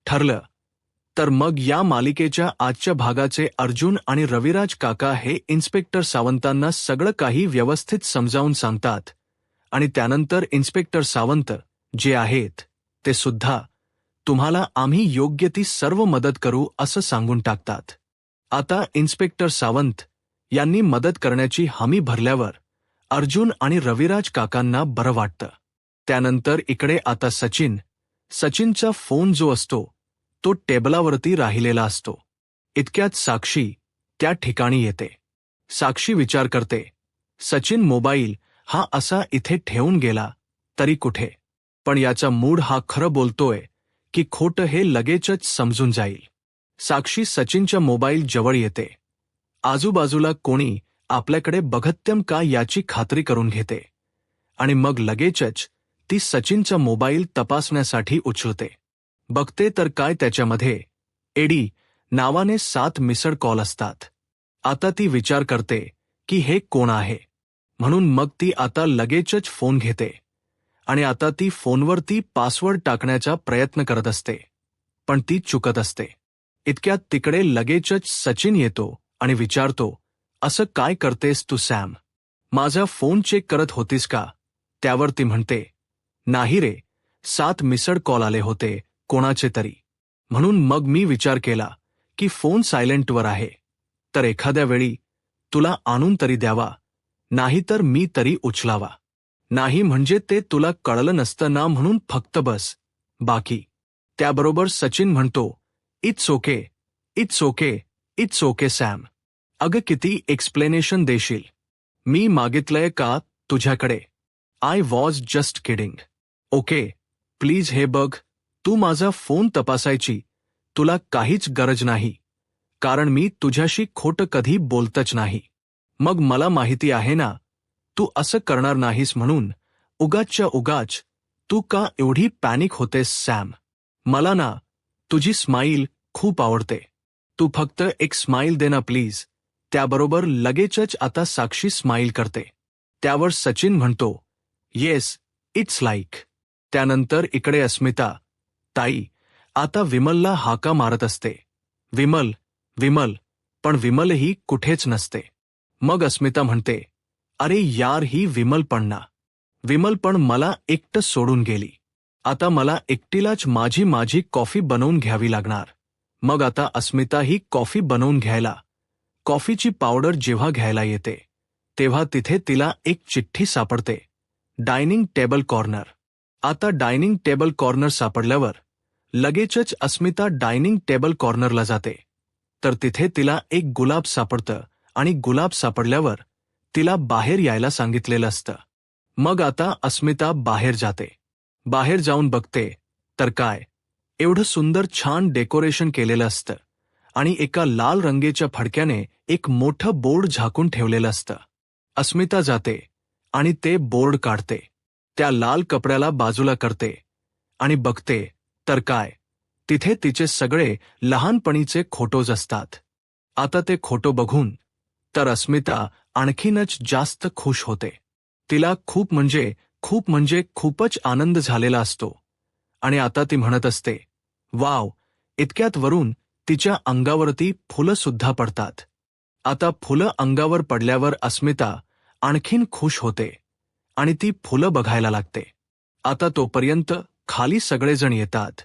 ठरलं. तर मग या मालिकेच्या आजच्या भागाचे अर्जुन आणि रविराज काका हे इन्स्पेक्टर सावंतांना सगळं काही व्यवस्थित समजावून सांगतात आणि त्यानंतर इन्स्पेक्टर सावंत जे आहेत ते सुद्धा तुम्हाला आम्ही योग्य ती सर्व मदत करू असं सांगून टाकतात. आता इन्स्पेक्टर सावंत यांनी मदत करण्याची हमी भरल्यावर अर्जुन आणि रविराज काकांना बरं वाटतं. त्यानंतर इकडे आता सचिनचा फोन जो असतो तो टेबलावरती राहिलेला असतो. इतक्यात साक्षी त्या ठिकाणी येते. साक्षी विचार करते, सचिन मोबाईल हा असा इथे ठेवून गेला तरी कुठे, पण याचा मूड हा खरं बोलतोय की खोटं हे लगेचच समजून जाईल. साक्षी सचिनच्या मोबाईल जवळ येते. आजूबाजूला कोणी आपल्याकडे बघत्यम का याची खात्री करून घेते आणि मग लगेचच ती सचिनचा मोबाईल तपासण्यासाठी उचलते. बघते तर काय त्याच्यामध्ये एडी नावाने 7 मिस्ड कॉल असतात. आता ती विचार करते की हे कोण आहे, म्हणून मग ती आता लगेचच फोन घेते आणि आता ती फोनवरती पासवर्ड टाकण्याचा प्रयत्न करत असते, पण ती चुकत असते. इतक्यात तिकडे लगेचच सचिन येतो आणि विचारतो, असं काय करतेस तू सॅम? माझा फोन चेक करत होतीस का? त्यावर ती म्हणते, नाही रे, 7 मिस्ड कॉल आले होते कोणाचे तरी, म्हणून मग मी विचार केला की फोन सायलेंटवर आहे, तर एखाद्या वेळी तुला आणून तरी द्यावा, नाहीतर मी तरी उचलावा. नाही म्हणजे ते तुला कळलं नसतं ना, म्हणून फक्त बस बाकी. त्याबरोबर सचिन म्हणतो, it's okay it's okay it's okay Sam. अगं किती एक्सप्लेनेशन देशील? मी मागितलंय का तुझ्याकडे? I was just kidding. Okay please हे बघ, तू माझा फोन तपासायची तुला काहीच गरज नाही, कारण मी तुझ्याशी खोटं कधी बोलतच नाही. मग मला माहिती आहे ना तू असं करणार नाहीस, म्हणून उगाचच्या उगाच तू का एवढी पॅनिक होतेस सॅम? मला ना तुझी स्माईल खूप आवडते, तू फक्त एक स्माईल दे ना प्लीज. त्याबरोबर लगेचच आता साक्षी स्माईल करते. त्यावर सचिन म्हणतो, येस इट्स लाईक. त्यानंतर इकडे अस्मिता ताई आता विमलला हाका मारत असते, विमल विमल, पण विमलही कुठेच नसते. मग अस्मिता म्हणते, अरे यार ही विमल पण मला एकटं सोडून गेली. आता मला एकटीलाच माझी कॉफी बनवून घ्यावी लागणार. मग आता अस्मिता ही कॉफी बनवून घ्यायला कॉफीची पावडर जेव्हा घ्यायला येते तेव्हा तिथे तिला एक चिठ्ठी सापडते, डायनिंग टेबल कॉर्नर. आता डायनिंग टेबल कॉर्नर सापडल्यावर लगेचच अस्मिता डायनिंग टेबल कॉर्नरला जाते, तर तिथे तिला एक गुलाब सापडतं आणि गुलाब सापडल्यावर तिला बाहेर यायला सांगितलेलं असतं. मग आता अस्मिता बाहेर जाते. बाहेर जाऊन बघते तर काय, एवढं सुंदर छान डेकोरेशन केलेलं असतं आणि एका लाल रंगीच्या फडक्याने एक मोठं बोर्ड झाकून ठेवलेलं असतं. अस्मिता जाते आणि ते बोर्ड काढते, त्या लाल कपड्याला बाजूला करते आणि बघते तर काय, तिथे तिचे सगळे लहानपणीचे फोटोज असतात. आता ते फोटो बघून तर अस्मिता आणखीनच जास्त खुश होते. तिला खूप म्हणजे खूपच आनंद झालेला असतो आणि आता ती म्हणत असते, वाव. इतक्यात वरून तिच्या अंगावरती फुलं सुद्धा पडतात. आता फुलं अंगावर पडल्यावर अस्मिता आणखीन खुश होते आणि ती फुलं बघायला लागते. आता तोपर्यंत खाली सगळेजण येतात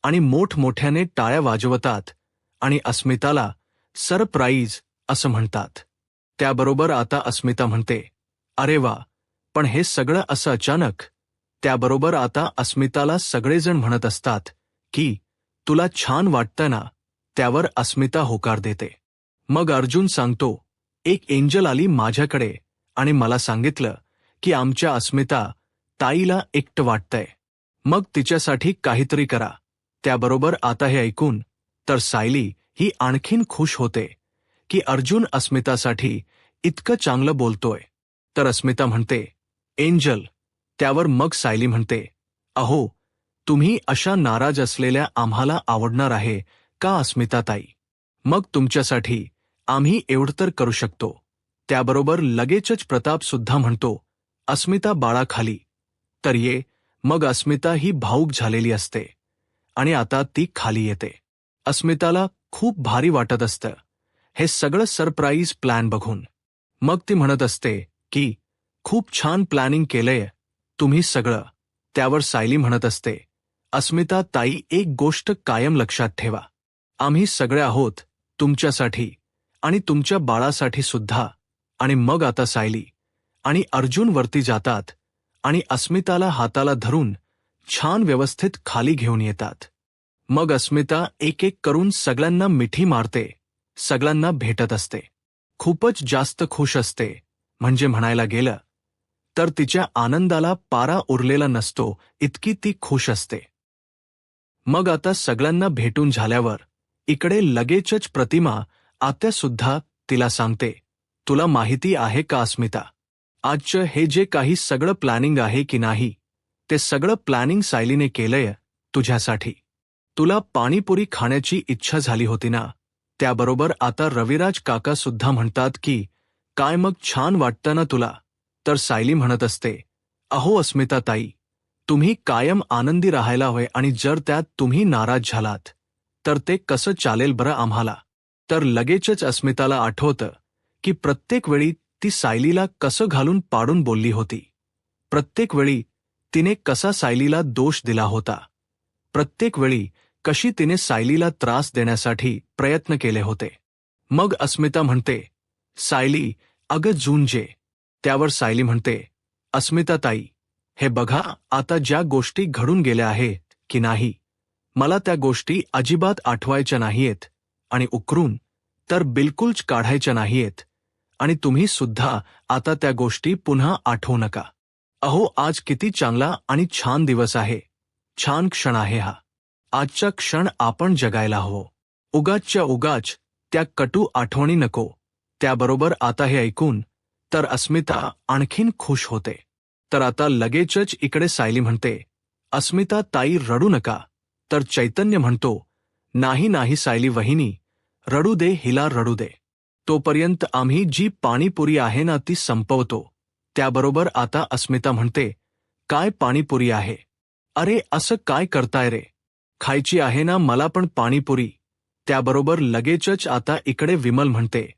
आणि मोठमोठ्याने टाळ्या वाजवतात आणि अस्मिताला सरप्राईज असं म्हणतात. त्याबरोबर आता अस्मिता म्हणते, अरे वा, पण हे सगळं असं अचानक. त्याबरोबर आता अस्मिताला सगळेजण म्हणत असतात की तुला छान वाटतं ना. त्यावर अस्मिता होकार देते. मग अर्जुन सांगतो, एक एंजल आली माझ्याकडे आणि मला सांगितलं की आमच्या अस्मिता ताईला एकटं वाटतंय, मग तिच्यासाठी काहीतरी करा. त्याबरोबर आता हे ऐकून तर सायली ही आणखीन खुश होते की अर्जुन अस्मितासाठी इतकं चांगलं बोलतोय. तर अस्मिता म्हणते, एंजल. त्यावर मग सायली म्हणते, अहो तुम्ही अशा नाराज असलेल्या आम्हाला आवडणार आहे का अस्मिताताई? मग तुमच्यासाठी आम्ही एवढं तर करू शकतो. त्याबरोबर लगेचच प्रताप सुद्धा म्हणतो, अस्मिता बाळा खाली तर ये. मग अस्मिता ही भावूक झालेली असते आणि आता ती खाली येते. अस्मिताला खूप भारी वाटत असतं हे सगळं सरप्राईज प्लॅन बघून. मग ती म्हणत असते की खूप छान प्लॅनिंग केलंय तुम्ही सगळं. त्यावर सायली म्हणत असते, अस्मिता ताई, एक गोष्ट कायम लक्षात ठेवा, आम्ही सगळे आहोत तुमच्यासाठी आणि तुमच्या बाळासाठी सुद्धा. आणि मग आता सायली आणि अर्जुन वरती जातात आणि अस्मिताला हाताला धरून छान व्यवस्थित खाली घेऊन येतात. मग अस्मिता एक एक करून सगळ्यांना मिठी मारते, सगळ्यांना भेटत असते. खूपच जास्त खुश असते, म्हणजे म्हणायला गेलं तर तिच्या आनंदाला पारा उरलेला नसतो इतकी ती खुश असते. मग आता सगळ्यांना भेटून झाल्यावर इकडे लगेचच प्रतिमा आत्यासुद्धा तिला सांगते, तुला माहिती आहे का अस्मिता, आजचं हे जे काही सगळं प्लॅनिंग आहे की नाही, ते सगळं प्लॅनिंग सायलीने केलंय तुझ्यासाठी. तुला पाणीपुरी खाण्याची इच्छा झाली होती ना, त्याबरोबर आता रविराज काका सुद्धा म्हणतात की काय मग छान वाटतं ना तुला. तर सायली म्हणत असते, अहो अस्मिता ताई, तुम्ही कायम आनंदी राहायला हवे आणि जर त्यात तुम्ही नाराज झालात तर ते कसं चालेल बरं आम्हाला. तर लगेचच अस्मिताला आठवतं की प्रत्येक वेळी ती सायलीला कसं घालून पाडून बोलली होती. प्रत्येक वेळी तिने कसा सायलीला दोष दिला होता. प्रत्येक वेळी कशी तिने सायलीला त्रास देण्यासाठी प्रयत्न केले होते. मग अस्मिता म्हणते, सायली अगं जुंजे. त्यावर सायली म्हणते, अस्मिता ताई, हे बघा आता ज्या गोष्टी घडून गेल्या आहेत की नाही, मला त्या गोष्टी अजिबात आठवायच्या नाहीयेत आणि उकरून तर बिलकुलच काढायच्या नाहीयेत. आणि तुम्ही सुद्धा आता त्या गोष्टी पुन्हा आठवू नका. अहो आज किती चांगला आणि छान दिवस आहे, छान क्षण आहे हा. आजचा क्षण आपण जगायला हवं. उगाचच्या उगाच त्या कटू आठवणी नको. त्याबरोबर आता हे ऐकून तर अस्मिता आणखीन खुश होते. तर आता लगेचच इकडे सायली म्हणते, अस्मिता ताई रडू नका. तर चैतन्य म्हणतो, नाही नाही सायली वहिनी, रडू दे हिला, रडू दे. तोपर्यंत आम्ही जी पाणीपुरी आहे ना ती संपवतो. त्याबरोबर आता अस्मिता म्हणते, काय पाणीपुरी आहे? अरे असं काय करताय रे, खायची आहे ना मला पण पाणीपुरी. त्याबरोबर लगेचच आता इकडे विमल म्हणते,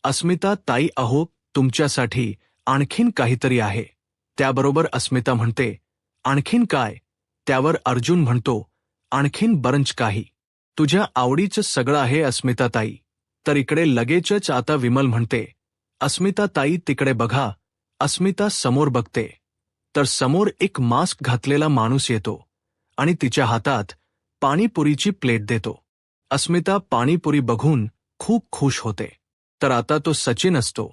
अस्मिता ताई अहो तुमच्यासाठी आणखीन काहीतरी आहे. त्याबरोबर अस्मिता म्हणते, आणखीन काय? त्यावर अर्जुन म्हणतो, आणखीन बरंच काही. तुझ्या आवडीचं सगळं आहे अस्मिता ताई. तर इकडे लगेचच आता विमल म्हणते, अस्मिता ताई तिकडे बघा. अस्मिता समोर बघते तर समोर एक मास्क घातलेला माणूस येतो आणि तिच्या हातात पाणीपुरीची प्लेट देतो. अस्मिता पाणीपुरी बघून खूप खुश होते. तर आता तो सचिन असतो,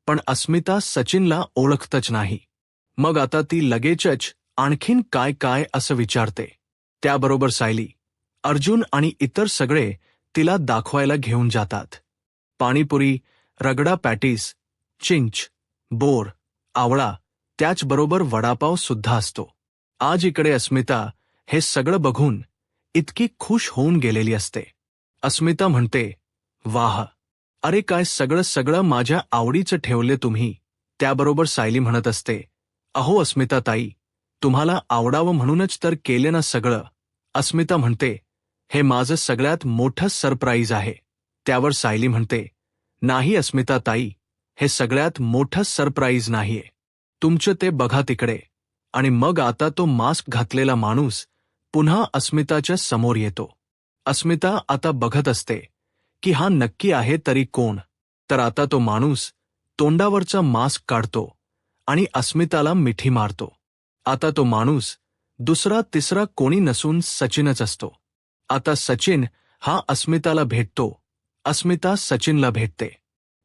पण अस्मिता सचिनला ओळखतच नाही. मग आता ती लगेचच आणखीन काय काय असं विचारते. त्याबरोबर सायली, अर्जुन आणि इतर सगळे तिला दाखवायला घेऊन जातात. पाणीपुरी, रगडा पॅटीस, चिंच, बोर, आवळा, त्याचबरोबर वडापाव सुद्धा असतो. आज इकडे अस्मिता हे सगळं बघून इतकी खुश होऊन गेलेली असते. अस्मिता म्हणते, वाह, अरे काय सगळं सगळं माझ्या आवडीचं ठेवले तुम्ही. त्याबरोबर सायली म्हणत असते, अहो अस्मिता ताई, तुम्हाला आवडावं म्हणूनच तर केले ना सगळं. अस्मिता म्हणते, हे माझं सगळ्यात मोठं सरप्राईज आहे. त्यावर सायली म्हणते, नाही अस्मिता ताई, हे सगळ्यात मोठं सरप्राईज नाहीये. तुमचं ते बघा तिकडे. आणि मग आता तो मास्क घातलेला माणूस पुन्हा अस्मिताच्या समोर येतो. अस्मिता आता बघत असते की हा नक्की आहे तरी कोण. तर आता तो माणूस तोंडावरचा मास्क काढतो आणि अस्मिताला मिठी मारतो. आता तो माणूस दुसरा तिसरा कोणी नसून सचिनच असतो. आता सचिन हा अस्मिताला भेटतो, अस्मिता सचिनला भेटते.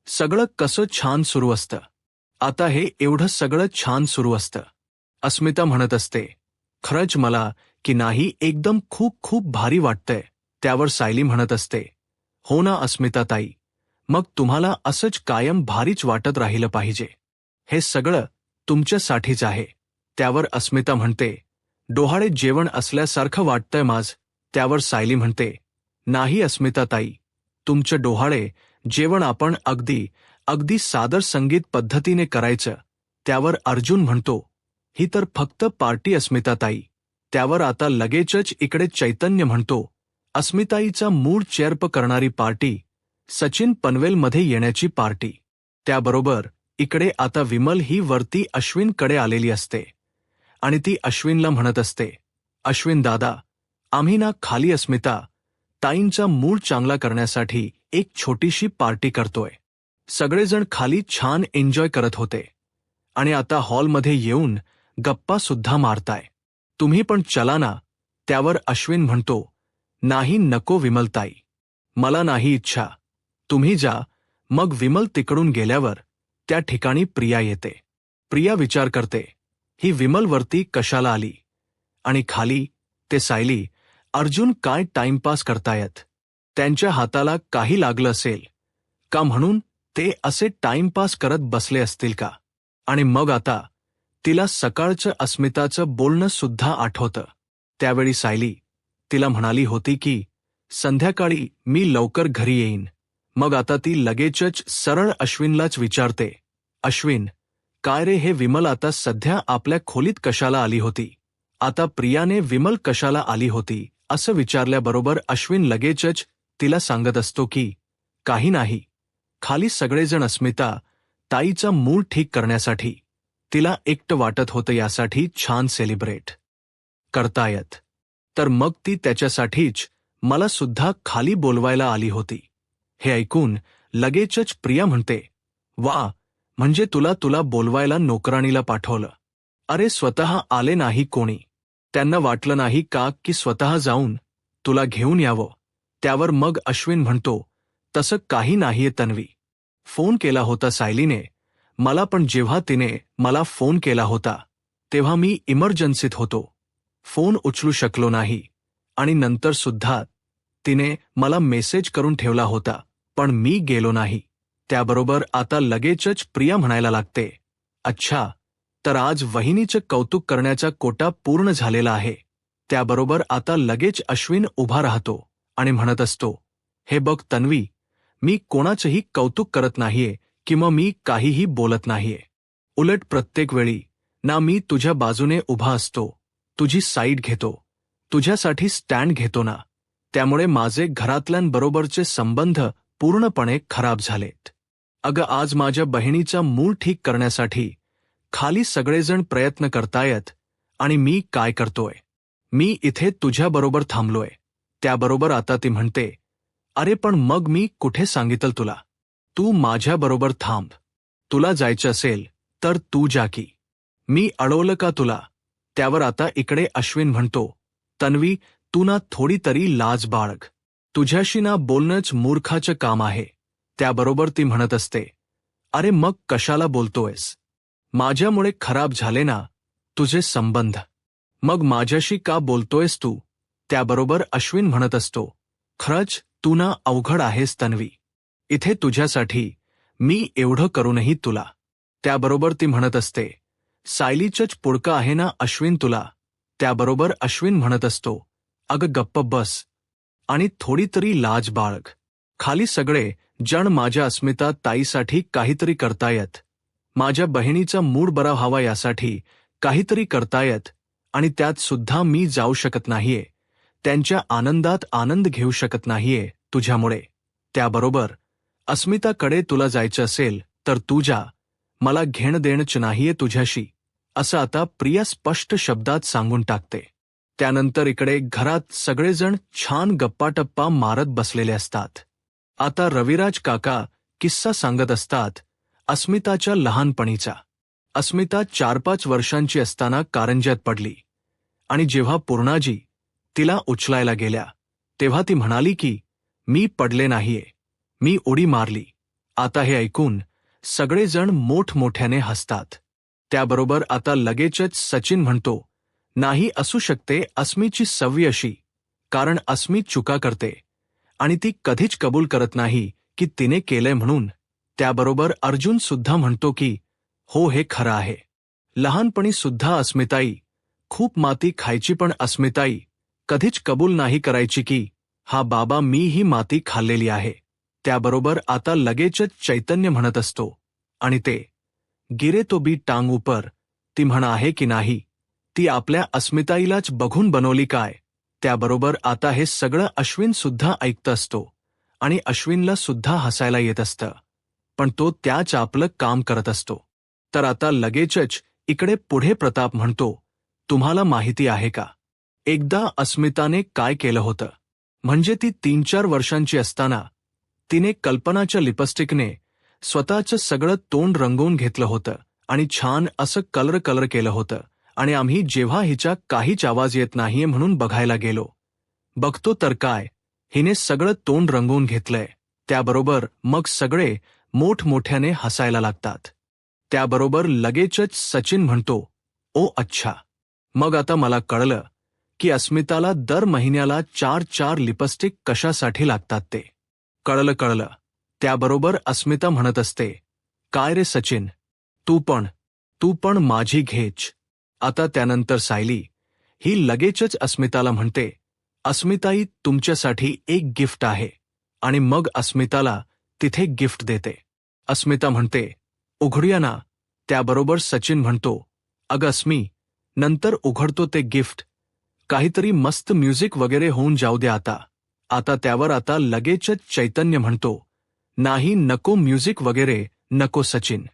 सगळं कसं छान सुरू असतं. आता हे एवढं सगळं छान सुरू असतं. अस्मिता म्हणत असते, खरंच मला की नाही एकदम खूप खूप भारी वाटतंय. त्यावर सायली म्हणत असते, हो ना अस्मिता ताई, मग तुम्हाला असंच कायम भारीच वाटत राहिलं पाहिजे. हे सगळं तुमच्यासाठीच आहे. त्यावर अस्मिता म्हणते, डोहाळे जेवण असल्यासारखं वाटतंय माझ. त्यावर सायली म्हणते, नाही अस्मिता ताई, तुमचं डोहाळे जेवण आपण अगदी अगदी सादर संगीत पद्धतीने करायचं. त्यावर अर्जुन म्हणतो, ही तर फक्त पार्टी अस्मिता ताई, त्यावर आता लगेचच इकडे चैतन्य म्हणतो, अस्मिताईचा मूड चेअरप करणारी पार्टी, सचिन पनवेलमध्ये येण्याची पार्टी. त्याबरोबर इकडे आता विमल ही वरती अश्विनकडे आलेली असते आणि ती अश्विनला म्हणत असते, अश्विन दादा, आम्ही ना खाली अस्मिता ताईंचा मूड चांगला करण्यासाठी एक छोटीशी पार्टी करतोय. सगळेजण खाली छान एन्जॉय करत होते आणि आता हॉलमध्ये येऊन गप्पा सुद्धा मारताय. तुम्ही पण चला ना. त्यावर अश्विन म्हणतो, नाही नको विमलताई, मला नाही इच्छा, तुम्ही जा. मग विमल तिकडून गेल्यावर त्या ठिकाणी प्रिया येते. प्रिया विचार करते, ही विमल वरती कशाला आली आणि खाली ते सायली अर्जुन काय टाइमपास करतायत. त्यांच्या हाताला काही लागलं असेल का म्हणून ते असे टाइमपास करत बसले असतील का. आणि मग आता तिला सकाळचं अस्मिताचं बोलणं सुद्धा आठवतं. त्यावेळी सायली तिला म्हणाली होती की संध्याकाळी मी लवकर घरी येईन. मग आता ती लगेचच सरळ अश्विनलाच विचारते, अश्विन, काय रे हे विमल आता सध्या आपल्या खोलीत कशाला आली होती. आता प्रियाने विमल कशाला आली होती असं विचारल्याबरोबर अश्विन लगेचच तिला सांगत असतो की काही नाही, खाली सगळेजण अस्मिता ताईचा मूड ठीक करण्यासाठी, तिला एकटं वाटत होतं यासाठी छान सेलिब्रेट करतायत, तर मग ती त्याच्यासाठीच मला सुद्धा खाली बोलवायला आली होती. हे ऐकून लगेचच प्रिया म्हणते, वा, म्हणजे तुला बोलवायला नोकराणीला पाठवलं. अरे स्वतः आले नाही कोणी, त्यांना वाटलं नाही का की स्वतः जाऊन तुला घेऊन यावं. त्यावर मग अश्विन म्हणतो, तसं काही नाहीये तन्वी, फोन केला होता सायलीने मला, पण जेव्हा तिने मला फोन केला होता तेव्हा मी इमर्जन्सीत होतो, फोन उचलू शकलो नाही आणि नंतर सुद्धा तिने मला मेसेज करून ठेवला होता, पण मी गेलो नाही. त्याबरोबर आता लगेचच प्रिया म्हणायला लागते, अच्छा, तर आज वहिनीचं कौतुक करण्याचा कोटा पूर्ण झालेला आहे. त्याबरोबर आता लगेच अश्विन उभा राहतो आणि म्हणत असतो, हे बघ तन्वी, मी कोणाचंही कौतुक करत नाहीये किंवा मी काहीही बोलत नाहीये. उलट प्रत्येक वेळी ना मी तुझ्या बाजूने उभा असतो, तुझी साईड घेतो, तुझ्यासाठी स्टँड घेतो ना. त्यामुळे माझे घरातल्यांबरोबरचे संबंध पूर्णपणे खराब झालेत. अगं आज माझ्या बहिणीचा मूड ठीक करण्यासाठी खाली सगळेजण प्रयत्न करतायत आणि मी काय करतोय, मी इथे तुझ्याबरोबर थांबलोय. त्याबरोबर आता ती म्हणते, अरे पण मग मी कुठे सांगितलं तुला, तू माझ्याबरोबर थांब, तुला जायचं असेल तर तू जा की, मी अडवलं का तुला. त्यावर आता इकडे अश्विन म्हणतो, तन्वी, तू ना थोडी तरी लाज बाळग, तुझ्याशी ना बोलणंच मूर्खाचं काम आहे. त्याबरोबर ती म्हणत असते, अरे मग कशाला बोलतोयस, माझ्यामुळे खराब झाले ना तुझे संबंध, मग माझ्याशी का बोलतोयस तू. त्याबरोबर अश्विन म्हणत असतो, खरंच तू ना अवघड आहेस तन्वी, इथे तुझ्यासाठी मी एवढं करूनही तुला. त्याबरोबर ती म्हणत असते, सायलीचंच पुडकं आहे ना अश्विन तुला. त्याबरोबर अश्विन म्हणत असतो, अगं गप्प बस आणि थोडी तरी लाज बाळग, खाली सगळे जण माझ्या अस्मिता ताईसाठी काहीतरी करतायत, माझ्या बहिणीचा मूड बरा व्हावा यासाठी काहीतरी करतायत आणि त्यात सुद्धा मी जाऊ शकत नाहीये, त्यांच्या आनंदात आनंद घेऊ शकत नाहीये तुझ्यामुळे. त्याबरोबर अस्मिताकडे तुला जायचं असेल तर तू जा, मला घेणं देणंच नाहीये तुझ्याशी, असं आता प्रिया स्पष्ट शब्दात सांगून टाकते. त्यानंतर इकडे घरात सगळेजण छान गप्पाटप्पा मारत बसलेले असतात. आता रविराज काका किस्सा सांगत असतात अस्मिताच्या लहानपणीचा. अस्मिता 4-5 वर्षांची असताना कारंज्यात पडली आणि जेव्हा पूर्णाजी तिला उचलायला गेल्या तेव्हा ती म्हणाली की मी पडले नाहीये, मी उडी मारली. आता हे ऐकून सगळेजण मोठमोठ्याने हसतात. त्याबरोबर आता लगेचच सचिन म्हणतो, नाही असू शकते अस्मीची सवय अशी, कारण अस्मी चुका करते आणि ती कधीच कबूल करत नाही की तिने केलंय म्हणून. त्याबरोबर अर्जुन सुद्धा म्हणतो की हो हे खरं आहे, लहानपणी सुद्धा अस्मिताई खूप माती खायची, पण अस्मिताई कधीच कबूल नाही करायची की हा बाबा मी ही माती खाल्लेली आहे. त्याबरोबर आता लगेचच चैतन्य म्हणत असतो, आणि ते गिरे तो बी टांग ऊपर, ती म्हण आहे की नाही ती आपल्या अस्मिताईलाच बघून बनवली काय. त्याबरोबर आता हे सगळं अश्विन सुद्धा ऐकत असतो आणि अश्विनला सुद्धा हसायला येत असतं, पण तो त्याच आपलं काम करत असतो. तर आता लगेचच इकडे पुढे प्रताप म्हणतो, तुम्हाला माहिती आहे का, एकदा अस्मिताने काय केलं होतं. म्हणजे ती 3-4 वर्षांची असताना तिने कल्पनाच्या लिपस्टिकने स्वतःचं सगळं तोंड रंगवून घेतलं होतं आणि छान असं कलर केलं होतं. आणि आम्ही जेव्हा हिच्या काहीच आवाज येत नाहीये म्हणून बघायला गेलो, बघतो तर काय, हिने सगळं तोंड रंगवून घेतलंय. त्याबरोबर मग सगळे मोठमोठ्याने हसायला लागतात. त्याबरोबर लगेचच सचिन म्हणतो, ओ अच्छा, मग आता मला कळलं की अस्मिताला दर महिन्याला 4-4 लिपस्टिक कशासाठी लागतात ते. कळलं. त्याबरोबर अस्मिता म्हणत असते, काय रे सचिन, तू पण माझी घेच. आता त्यानंतर सायली ही लगेचच अस्मिताला म्हणते, अस्मिताई तुमच्यासाठी एक गिफ्ट आहे. आणि मग अस्मिताला तिथे गिफ्ट देते. अस्मिता म्हणते, उघडूया ना. त्याबरोबर सचिन म्हणतो, अगं अस्मी, नंतर उघडतो ते गिफ्ट. काहीतरी मस्त म्युझिक वगैरे होऊन जाऊ दे आता त्यावर आता लगेचच चैतन्य म्हणतो, नाही नको म्युझिक वगैरे नको सचिन.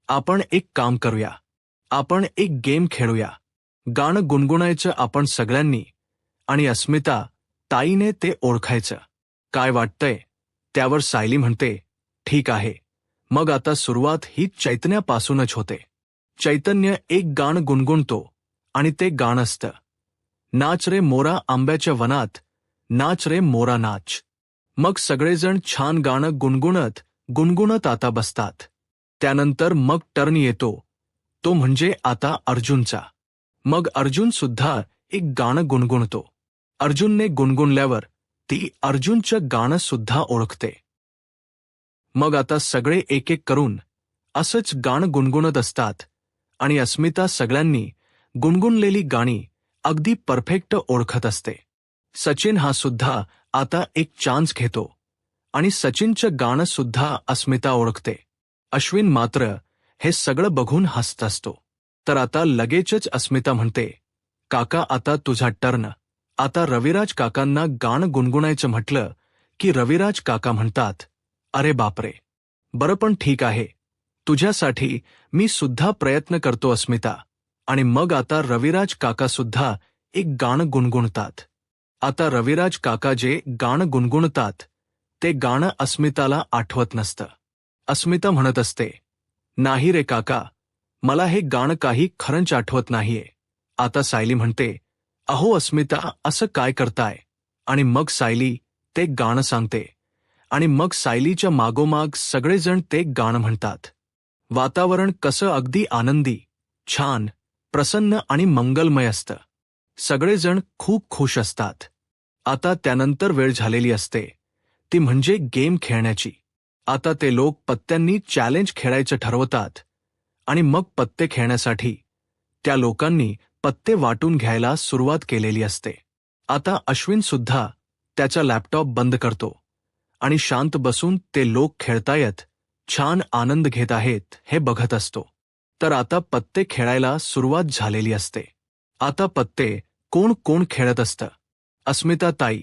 आपण एक काम करूया, आपण एक गेम खेळूया. गाणं गुणगुणायचं आपण सगळ्यांनी आणि अस्मिता ताईने ते ओळखायचं. काय वाटतंय. त्यावर सायली म्हणते, ठीक आहे. मग आता सुरुवात ही चैतन्यापासूनच होते. चैतन्य एक गाणं गुणगुणतो आणि ते गाणं असतं, नाच रे मोरा आंब्याच्या वनात, नाच रे मोरा नाच. मग सगळेजण छान गाणं गुणगुणत आता बसतात. त्यानंतर मग टर्न येतो, तो म्हणजे आता अर्जुनचा. मग अर्जुन सुद्धा एक गाणं गुणगुणतो. अर्जुनने गुणगुणल्यावर ती अर्जुनचं गाणं सुद्धा ओळखते. मग आता सगळे एक एक करून असंच गाणं गुणगुणत असतात आणि अस्मिता सगळ्यांनी गुणगुणलेली गाणी अगदी परफेक्ट ओळखत असते. सचिन हा सुद्धा आता एक चान्स घेतो आणि सचिनचं गाणं सुद्धा अस्मिता ओळखते. अश्विन मात्र हे सगळं बघून हसत असतो. तर आता लगेचच अस्मिता म्हणते, काका आता तुझा टर्न. आता रविराज काकांना गाणं गुणगुणायचं म्हटलं की रविराज काका म्हणतात, अरे बापरे, बरं पण ठीक आहे, तुझ्यासाठी मी सुद्धा प्रयत्न करतो अस्मिता. आणि मग आता रविराज काका सुद्धा एक गाणं गुणगुणतात. आता रविराज काका जे गाणं गुणगुणतात ते गाणं अस्मिताला आठवत नसतं. अस्मिता म्हणत असते, नाही रे काका, मला हे गाणं काही खरंच आठवत नाहीये. आता सायली म्हणते, अहो अस्मिता असं काय करताय. आणि मग सायली ते गाणं सांगते आणि मग सायलीच्या मागोमाग सगळेजण ते गाणं म्हणतात. वातावरण कसं अगदी आनंदी, छान, प्रसन्न आणि मंगलमय असतं. सगळेजण खूप खुश असतात. आता त्यानंतर वेळ झालेली असते, ती म्हणजे गेम खेळण्याची. आता ते लोक पत्त्यांनी चॅलेंज खेळायचं ठरवतात आणि मग पत्ते खेळण्यासाठी त्या लोकांनी पत्ते वाटून घ्यायला सुरुवात केलेली असते. आता अश्विन सुद्धा त्याचा लॅपटॉप बंद करतो आणि शांत बसून ते लोक खेळतायत, छान आनंद घेत आहेत हे बघत असतो. तर आता पत्ते खेळायला सुरुवात झालेली असते. आता पत्ते कोण कोण खेळत असतं. अस्मिता ताई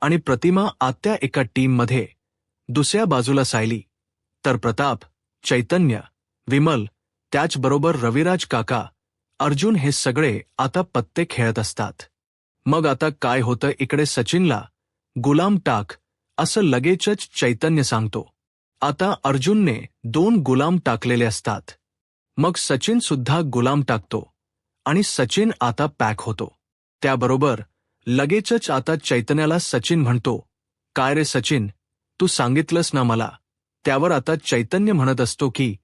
आणि प्रतिमा आत्या एका टीममध्ये, दुसऱ्या बाजूला सायली, तर प्रताप, चैतन्य, विमल, त्याचबरोबर रविराज काका, अर्जुन हे सगळे आता पत्ते खेळत असतात. मग आता काय होतं, इकडे सचिनला गुलाम टाक असं लगेचच चैतन्य सांगतो. आता अर्जुनने 2 गुलाम टाकलेले असतात. मग सचिन सुद्धा गुलाम टाकतो आणि सचिन आता पॅक होतो. त्याबरोबर लगेचच आता चैतन्याला सचिन म्हणतो, काय रे सचिन, तू सांगितलंस ना मला. त्यावर आता चैतन्य म्हणत असतो की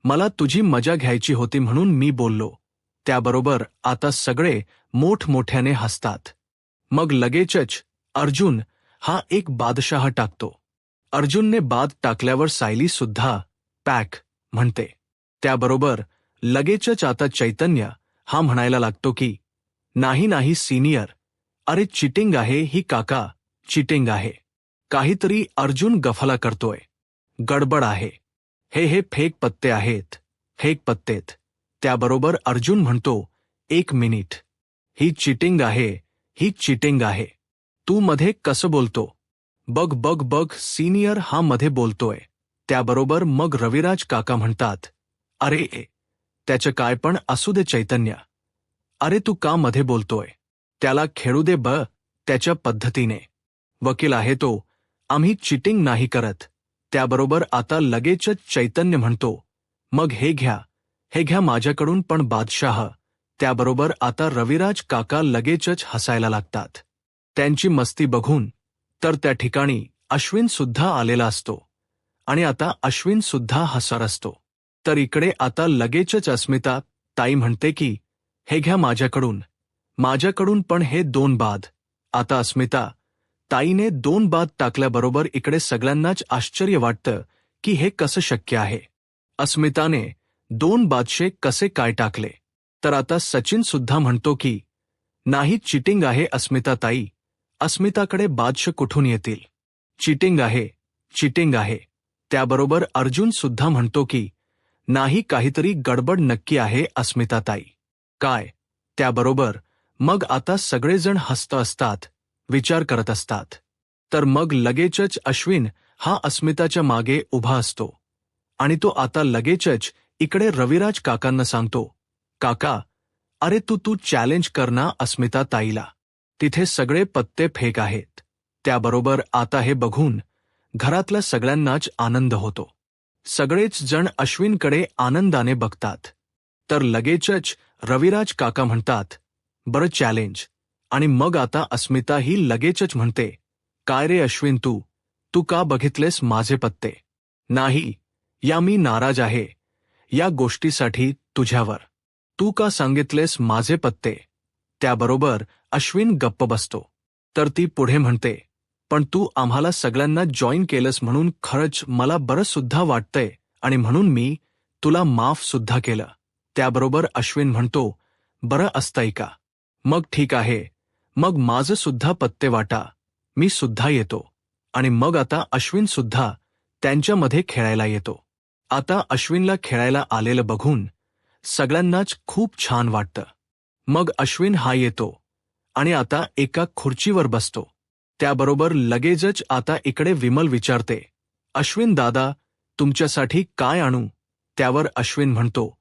मला तुझी मजा घ्यायची होती म्हणून मी बोललो. त्याबरोबर आता सगळे मोठमोठ्याने हसतात. मग लगेचच अर्जुन हा एक बादशाह टाकतो. अर्जुनने बाद टाकल्यावर सायली सुद्धा पॅक म्हणते. त्याबरोबर लगेचच आता चैतन्य हा म्हणायला लागतो की नाही सिनियर, अरे चिटिंग आहे ही काका, चिटिंग आहे. काहीतरी अर्जुन गफला करतोय, गडबड आहे. हे फेक पत्ते आहेत, फेक पत्तेत. त्याबरोबर अर्जुन म्हणतो, 1 मिनिट. ही चीटिंग आहे, ही चीटिंग आहे. तू मध्ये कसं बोलतो? बघ बघ बघ सिनियर हा मध्ये बोलतोय. त्याबरोबर मग रविराज काका म्हणतात, अरे त्याचं काय पण असू दे चैतन्य. अरे तू का मध्ये बोलतोय? त्याला खेळू दे त्याच्या पद्धतीने. वकील आहे तो, आम्ही चीटिंग नाही करत. त्याबरोबर आता लगेचच चैतन्य म्हणतो, मग हे घ्या माझ्याकडून पण बादशाह. त्याबरोबर आता रविराज काका लगेचच हसायला लागतात. त्यांची मस्ती बघून तर त्या ठिकाणी अश्विन सुद्धा आलेला असतो आणि आता अश्विन सुद्धा हसर असतो. तर इकडे आता लगेचच अस्मिता ताई म्हणते की हे घ्या माझ्याकडून पण हे 2 बाद. आता अस्मिता ताईने 2 बाद टाकल्याबरोबर इकडे सगळ्यांनाच आश्चर्य वाटतं की हे कसं शक्य आहे. अस्मिताने 2 बादशे कसे काय टाकले? तर आता सचिन सुद्धा म्हणतो की नाही चीटिंग आहे अस्मिता ताई. अस्मिताकडे बादशे कुठून येतील? चीटिंग आहे. त्याबरोबर अर्जुन सुद्धा म्हणतो की नाही काहीतरी गडबड नक्की आहे अस्मिता ताई. काय? त्याबरोबर मग आता सगळेजण हसत असतात, विचार करत असतात. तर मग लगेचच अश्विन हा अस्मिताच्या मागे उभा असतो आणि तो आता लगेचच इकडे रविराज काकांना सांगतो, काका अरे तू चॅलेंज कर ना अस्मिता ताईला. तिथे सगळे पत्ते फेक आहेत. त्याबरोबर आता हे बघून घरातल्या सगळ्यांनाच आनंद होतो. सगळेच जण अश्विनकडे आनंदाने बघतात. तर लगेचच रविराज काका म्हणतात, बरं चॅलेंज. आणि मग आता अस्मिता ही लगेचच म्हणते, काय रे अश्विन तू का बघितलेस माझे पत्ते? नाही, या मी नाराज आहे या गोष्टीसाठी तुझ्यावर. तू का सांगितलेस माझे पत्ते? त्याबरोबर अश्विन गप्प बसतो. तर ती पुढे म्हणते, पण तू आम्हाला सगळ्यांना जॉईन केलंस म्हणून खरंच मला बरं सुद्धा वाटतंय आणि म्हणून मी तुला माफ सुद्धा केलं. त्याबरोबर अश्विन म्हणतो, बरं असतंय का? मग ठीक आहे, मग माझं सुद्धा पत्ते वाटा, मी सुद्धा येतो. आणि मग आता अश्विन सुद्धा त्यांच्यामध्ये खेळायला येतो. आता अश्विनला खेळायला आलेलं बघून सगळ्यांनाच खूप छान वाटतं. मग अश्विन हा येतो आणि आता एका खुर्चीवर बसतो. त्याबरोबर लगेचच आता इकडे विमल विचारते, अश्विन दादा तुमच्यासाठी काय आणू? त्यावर अश्विन म्हणतो,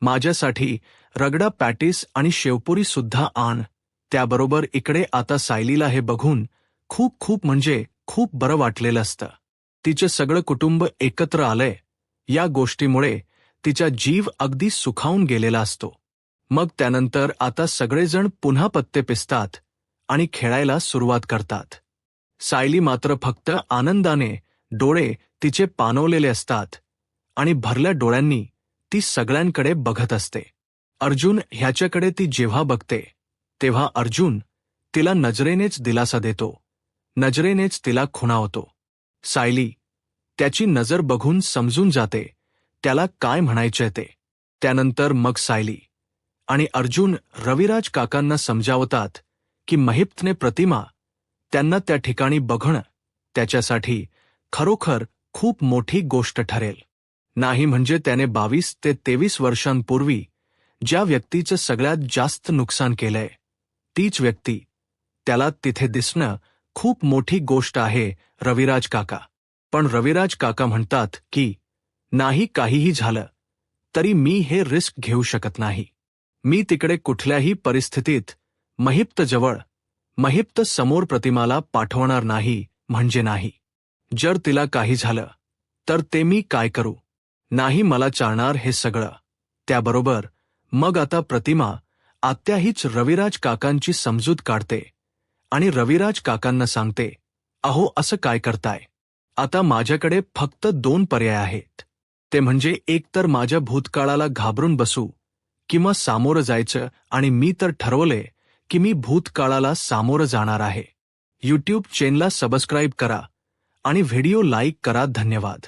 माझ्यासाठी रगडा पॅटीस आणि शेवपुरी सुद्धा आण. त्याबरोबर इकडे आता सायलीला हे बघून खूप म्हणजे खूप बरं वाटलेलं असतं. तिचं सगळं कुटुंब एकत्र आलंय या गोष्टीमुळे तिचा जीव अगदी सुखावून गेलेला असतो. मग त्यानंतर आता सगळेजण पुन्हा पत्ते पिसतात आणि खेळायला सुरुवात करतात. सायली मात्र फक्त आनंदाने डोळे तिचे पाणवलेले असतात आणि भरल्या डोळ्यांनी ती सगळ्यांकडे बघत असते. अर्जुन ह्याच्याकडे ती जेव्हा बघते तेव्हा अर्जुन तिला नजरेनेच दिलासा देतो, नजरेनेच तिला खुणावतो. सायली त्याची नजर बघून समजून जाते त्याला काय म्हणायचंय ते. त्यानंतर मग सायली आणि अर्जुन रविराज काकांना समजावतात की महिप्तने प्रतिमा त्यांना त्या ठिकाणी बघणं त्याच्यासाठी खरोखर खूप मोठी गोष्ट ठरेल. नाही म्हणजे त्याने 22 ते 23 वर्षांपूर्वी ज्या व्यक्तीचं सगळ्यात जास्त नुकसान केलंय तीच व्यक्ती त्याला तिथे दिसणं खूप मोठी गोष्ट आहे रविराज काका. पण रविराज काका म्हणतात की नाही काहीही झालं तरी मी हे रिस्क घेऊ शकत नाही. मी तिकडे कुठल्याही परिस्थितीत महिप्त समोर प्रतिमाला पाठवणार नाही म्हणजे नाही. जर तिला काही झालं तर ते मी काय करू? नाही मला चालणार हे सगळं. त्याबरोबर मग आता प्रतिमा आत्या हीच रविराज काकांची समजूत काढते आणि रविराज काकांना सांगते, अहो असं काय करताय? आता माझ्याकडे फक्त 2 पर्याय आहेत. ते म्हणजे एक तर माझ्या भूतकाळाला घाबरून बसू किंवा सामोरं जायचं आणि मी तर ठरवलंय की मी भूतकाळाला सामोरं जाणार आहे. YouTube चॅनलला सबस्क्राईब करा आणि व्हिडिओ लाईक करा. धन्यवाद.